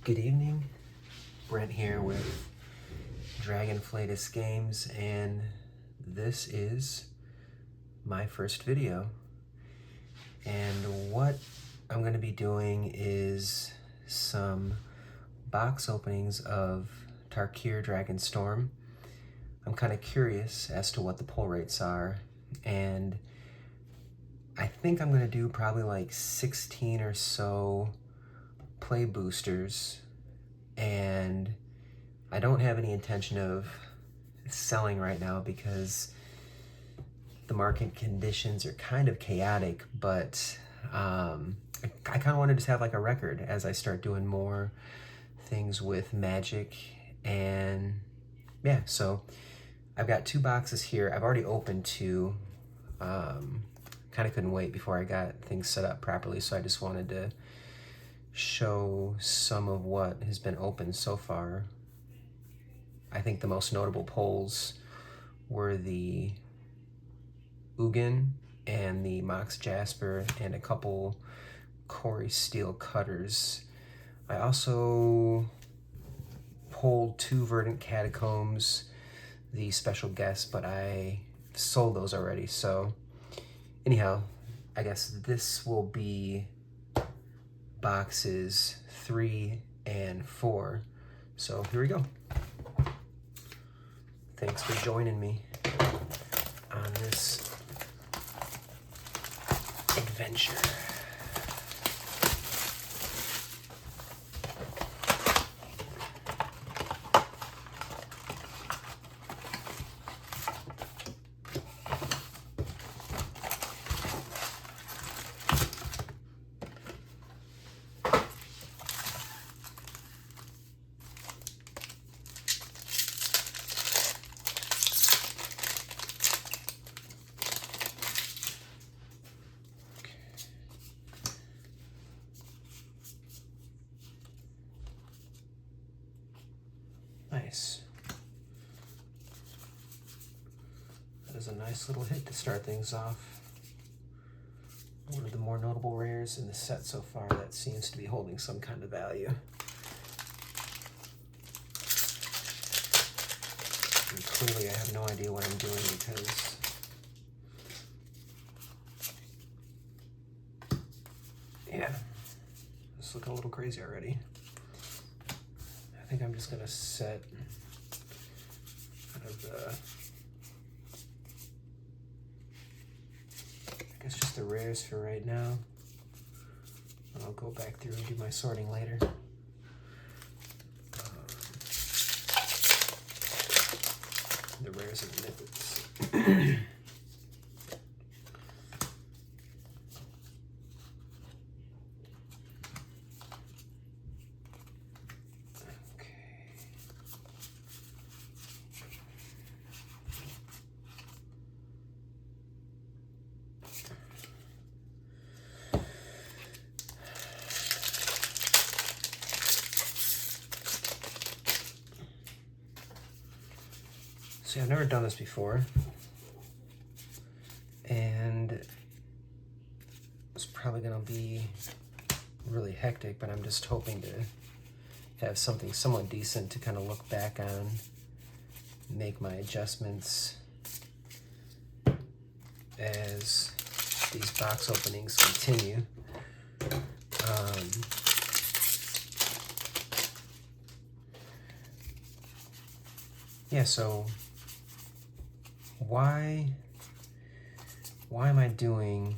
Good evening, Brent here with Flatus Games, and this is my first video. And what I'm going to be doing is some box openings of Tarkir Dragonstorm. I'm kind of curious as to what the pull rates are, and I think I'm going to do probably like 16 or so play boosters, and I don't have any intention of selling right now because the market conditions are kind of chaotic, but I kind of want to just have like a record as I start doing more things with Magic. And yeah, so I've got 2 boxes here. I've already opened 2. Kind of couldn't wait before I got things set up properly, so I just wanted to show some of what has been opened so far. I think the most notable pulls were the Ugin and the Mox Jasper and a couple Corey Steel Cutters. I also pulled 2 Verdant Catacombs, the special guest, but I sold those already. So anyhow, I guess this will be boxes 3 and 4. So here we go. Thanks for joining me on this adventure. Nice. That is a nice little hit to start things off. One of the more notable rares in the set so far that seems to be holding some kind of value. And clearly I have no idea what I'm doing because yeah, it's looking a little crazy already. I think I'm just gonna set kind of the, I guess just the rares for right now. And I'll go back through and do my sorting later. The rares and the mythics. See, I've never done this before, and it's probably gonna be really hectic, but I'm just hoping to have something somewhat decent to kind of look back on, make my adjustments as these box openings continue. Yeah, so why am I doing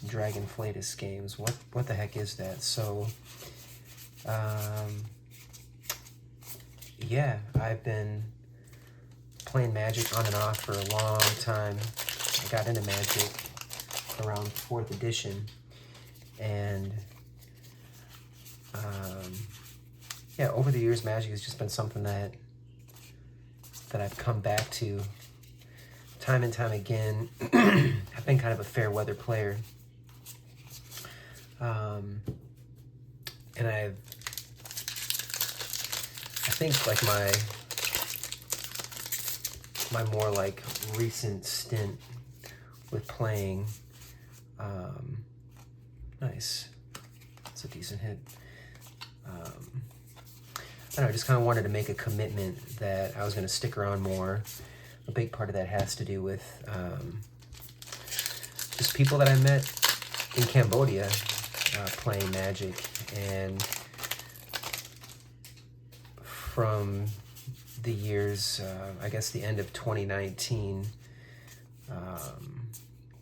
Flatus games? What the heck is that? So yeah, I've been playing Magic on and off for a long time. I got into Magic around 4th edition, and yeah, over the years Magic has just been something that I've come back to time and time again. I've been kind of a fair weather player. And I think like my more like recent stint with playing, nice, it's a decent hit. don't know, I just kind of wanted to make a commitment that I was going to stick around more. A big part of that has to do with just people that I met in Cambodia playing Magic, and from the years, I guess the end of 2019,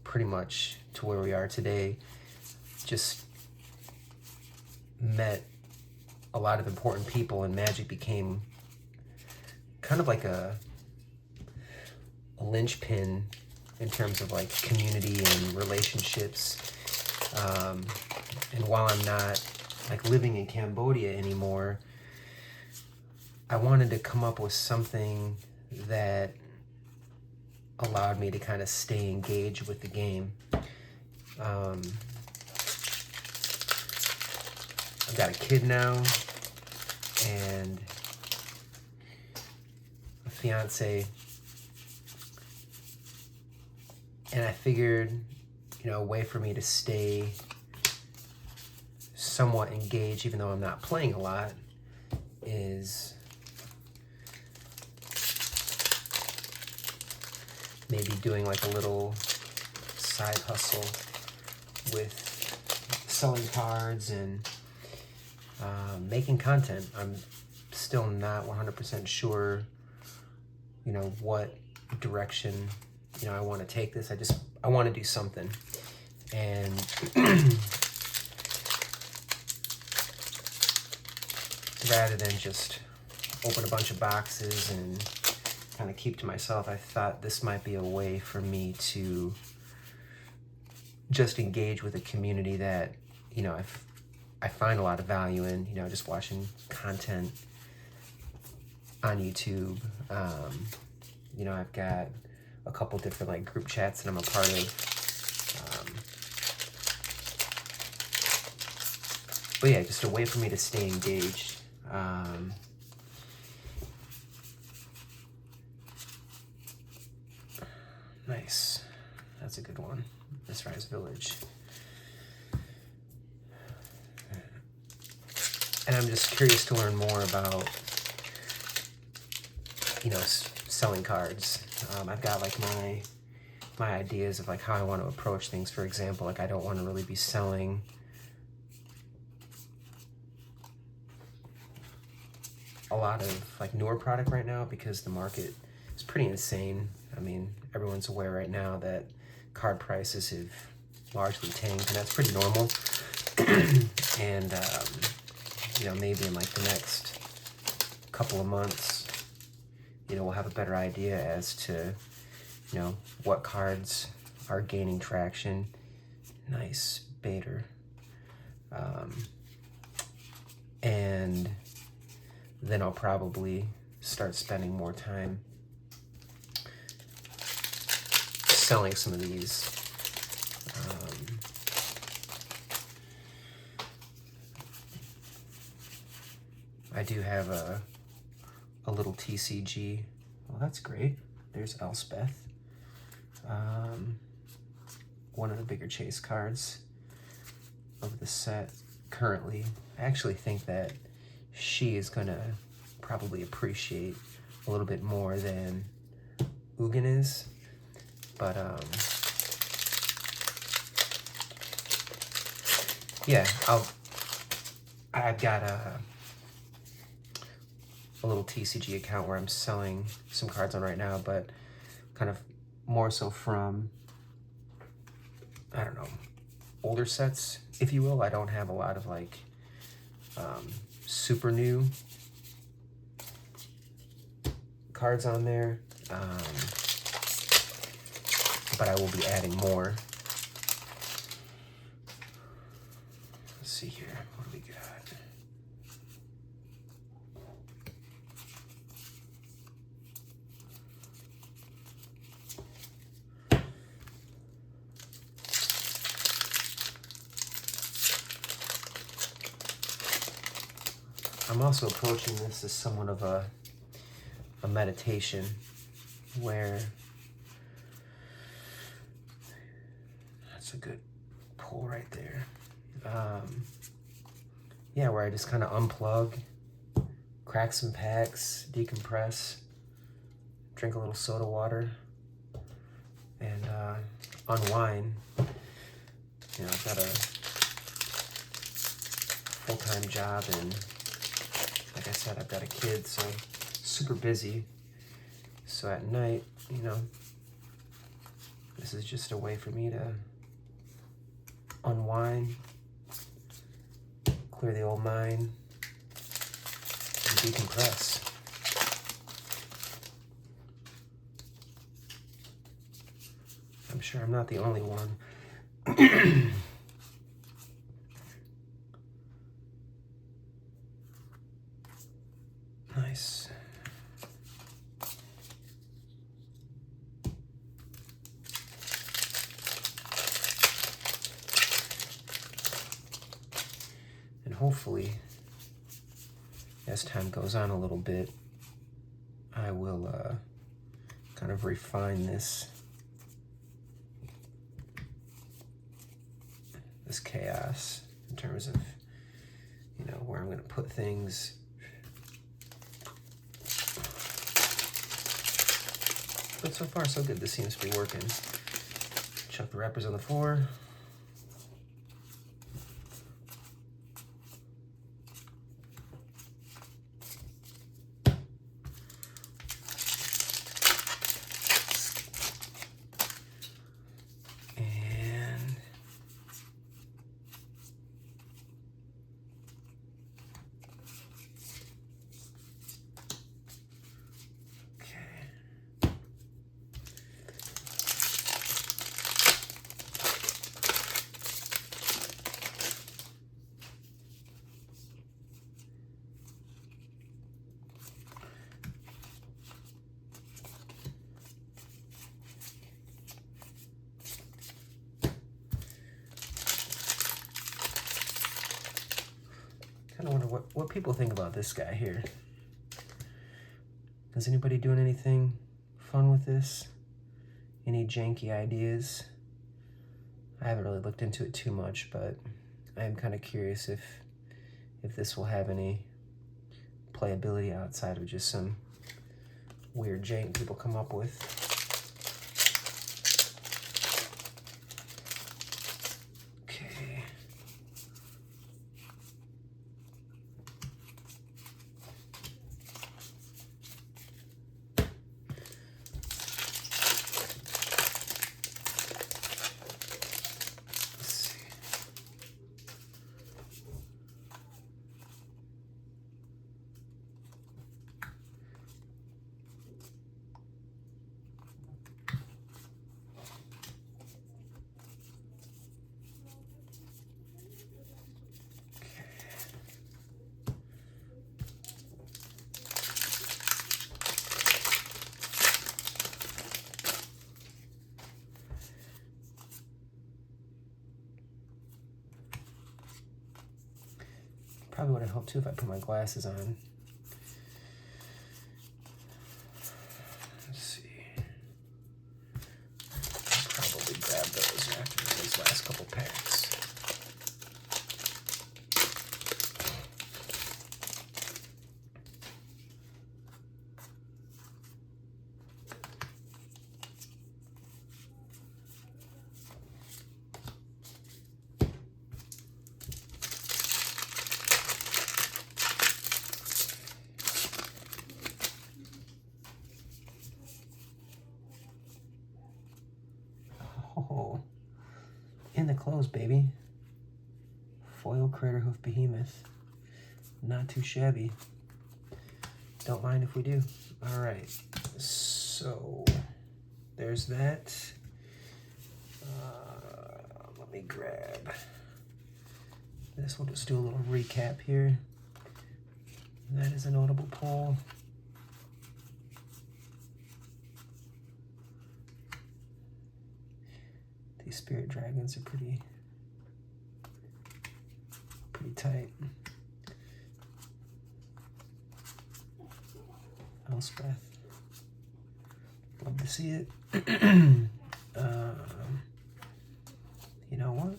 pretty much to where we are today, just met a lot of important people, and Magic became kind of like a linchpin in terms of like community and relationships. And while I'm not like living in Cambodia anymore, I wanted to come up with something that allowed me to kind of stay engaged with the game. I've got a kid now and a fiance, and I figured, you know, a way for me to stay somewhat engaged, even though I'm not playing a lot, is maybe doing like a little side hustle with selling cards and making content. I'm still not 100% sure, you know, what direction, you know, I want to take this. I want to do something. And rather than just open a bunch of boxes and kind of keep to myself, I thought this might be a way for me to just engage with a community that, you know, I find a lot of value in, you know, just watching content on YouTube. You know, I've got a couple different like group chats that I'm a part of. But yeah, just a way for me to stay engaged. Nice. That's a good one. This Rise Village. And I'm just curious to learn more about, you know, selling cards. I've got like my ideas of like how I want to approach things. For example, like I don't want to really be selling a lot of like newer product right now because the market is pretty insane. I mean, everyone's aware right now that card prices have largely tanked, and that's pretty normal. And you know, maybe in like the next couple of months, you know, we'll have a better idea as to, you know, what cards are gaining traction. Nice Bader. And then I'll probably start spending more time selling some of these. I do have a little TCG. Well, that's great. There's Elspeth. One of the bigger chase cards of the set currently. I actually think that she is gonna probably appreciate a little bit more than Ugin is. But yeah, I've got a little TCG account where I'm selling some cards on right now, but kind of more so from, I don't know, older sets, if you will. I don't have a lot of like super new cards on there, but I will be adding more. Let's see here, what do we got? I'm also approaching this as somewhat of a meditation, where that's a good pull right there. Yeah, where I just kind of unplug, crack some packs, decompress, drink a little soda water, and unwind. You know, I've got a full-time job, and like I said, I've got a kid, so I'm super busy. So at night, you know, this is just a way for me to unwind, clear the old mind, and decompress. I'm sure I'm not the only one. Nice. And hopefully, as time goes on a little bit, I will kind of refine this chaos in terms of, you know, where I'm going to put things. But so far, so good. This seems to be working. Chuck the wrappers on the floor. I wonder what people think about this guy here. Is anybody doing anything fun with this? Any janky ideas? I haven't really looked into it too much, but I am kind of curious if this will have any playability outside of just some weird jank people come up with. Probably would have helped too if I put my glasses on. Let's see. I'll probably grab those after these last couple packs. Oh, in the clothes, baby. Foil Craterhoof Behemoth. Not too shabby. Don't mind if we do. All right, so there's that. Let me grab this. We'll just do a little recap here. That is a notable pull. These spirit dragons are pretty tight. Elspeth, love to see it. You know what?